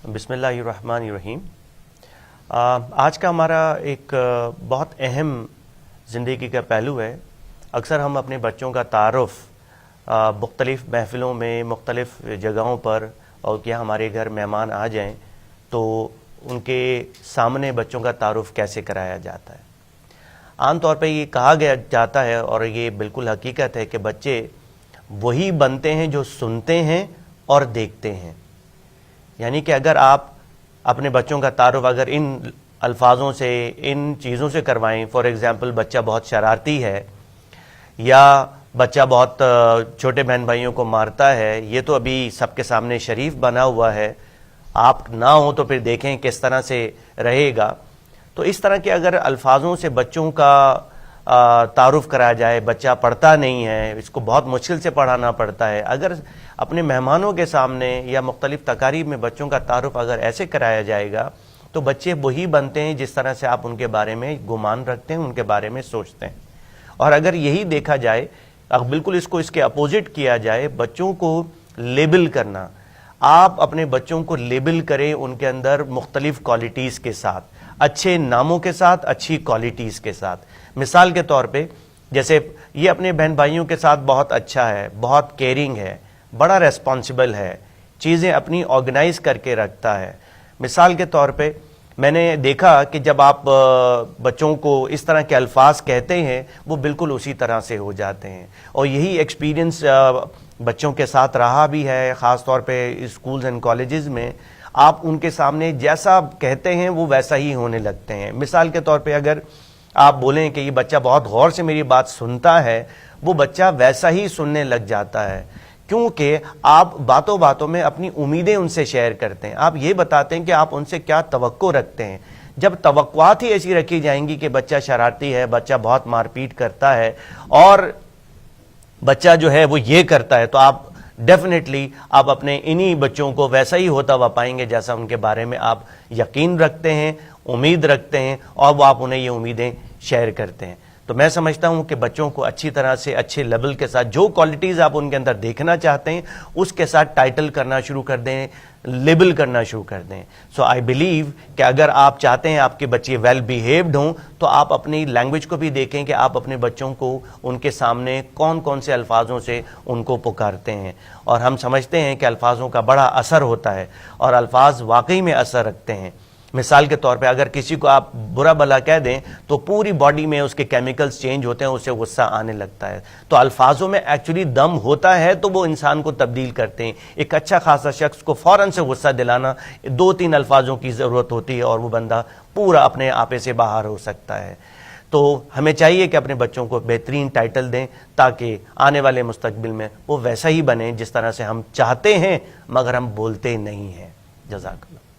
बिस्मिल्लाहिर्रहमानिर्रहीम। आज का हमारा एक बहुत अहम ज़िंदगी का पहलू है। अक्सर हम अपने बच्चों का तारुफ़ मुख्तलिफ़ महफ़िलों में, मुख्तलिफ़ जगहों पर, और क्या हमारे घर मेहमान आ जाएं तो उनके सामने बच्चों का तारुफ़ कैसे कराया जाता है। आम तौर पे ये कहा गया जाता है और ये बिल्कुल हकीकत है कि बच्चे वही बनते हैं जो सुनते हैं और देखते हैं। यानी कि अगर आप अपने बच्चों का तारुफ़ अगर इन अल्फाजों से, इन चीज़ों से करवाएं, फॉर एग्ज़ाम्पल बच्चा बहुत शरारती है या बच्चा बहुत छोटे बहन भाइयों को मारता है, ये तो अभी सबके सामने शरीफ बना हुआ है, आप ना हो तो फिर देखें किस तरह से रहेगा। तो इस तरह के अगर अल्फाजों से बच्चों का तारुफ़ कराया जाए, बच्चा पढ़ता नहीं है, इसको बहुत मुश्किल से पढ़ाना पड़ता है, अगर अपने मेहमानों के सामने या मुख्तलिफ़ तकारीब में बच्चों का तारुफ़ अगर ऐसे कराया जाएगा तो बच्चे वही बनते हैं जिस तरह से आप उनके बारे में गुमान रखते हैं, उनके बारे में सोचते हैं। और अगर यही देखा जाए, अगर बिल्कुल इसके अपोजिट किया जाए, बच्चों को लेबल करना, आप अपने बच्चों को लेबल करें उनके अंदर मुख्तलिफ़ क्वालिटीज़ के साथ, अच्छे नामों के साथ, अच्छी क्वालिटीज़ के साथ। मिसाल के तौर पे जैसे ये अपने बहन भाइयों के साथ बहुत अच्छा है, बहुत केयरिंग है, बड़ा रेस्पॉन्सिबल है, चीज़ें अपनी ऑर्गेनाइज करके रखता है। मिसाल के तौर पे मैंने देखा कि जब आप बच्चों को इस तरह के अल्फाज कहते हैं वो बिल्कुल उसी तरह से हो जाते हैं। और यही एक्सपीरियंस बच्चों के साथ रहा भी है, ख़ास तौर पे स्कूल्स एंड कॉलेजेस में। आप उनके सामने जैसा कहते हैं वो वैसा ही होने लगते हैं। मिसाल के तौर पे अगर आप बोलें कि ये बच्चा बहुत गौर से मेरी बात सुनता है, वो बच्चा वैसा ही सुनने लग जाता है, क्योंकि आप बातों बातों में अपनी उम्मीदें उनसे शेयर करते हैं। आप ये बताते हैं कि आप उनसे क्या तवक्को रखते हैं। जब तवक्कुआत ही ऐसी रखी जाएंगी कि बच्चा शरारती है, बच्चा बहुत मारपीट करता है और बच्चा जो है वो ये करता है, तो आप डेफिनेटली आप अपने इन्हीं बच्चों को वैसा ही होता हुआ पाएंगे जैसा उनके बारे में आप यकीन रखते हैं, उम्मीद रखते हैं, और वो आप उन्हें ये उम्मीदें शेयर करते हैं। तो मैं समझता हूं कि बच्चों को अच्छी तरह से, अच्छे लेवल के साथ, जो क्वालिटीज़ आप उनके अंदर देखना चाहते हैं उसके साथ टाइटल करना शुरू कर दें, लेबल करना शुरू कर दें। सो आई बिलीव कि अगर आप चाहते हैं आपके बच्चे वेल बिहेव्ड हों तो आप अपनी लैंग्वेज को भी देखें कि आप अपने बच्चों को उनके सामने कौन कौन से अल्फाजों से उनको पुकारते हैं। और हम समझते हैं कि अल्फाजों का बड़ा असर होता है और अल्फाज वाकई में असर रखते हैं। मिसाल के तौर पे अगर किसी को आप बुरा भला कह दें तो पूरी बॉडी में उसके केमिकल्स चेंज होते हैं, उससे गुस्सा आने लगता है। तो अल्फाजों में एक्चुअली दम होता है, तो वो इंसान को तब्दील करते हैं। एक अच्छा खासा शख्स को फौरन से गुस्सा दिलाना 2-3 अल्फाजों की ज़रूरत होती है और वो बंदा पूरा अपने आपे से बाहर हो सकता है। तो हमें चाहिए कि अपने बच्चों को बेहतरीन टाइटल दें ताकि आने वाले मुस्तकबिल में वो वैसा ही बने जिस तरह से हम चाहते हैं, मगर हम बोलते नहीं हैं। जज़ाकल्लाह।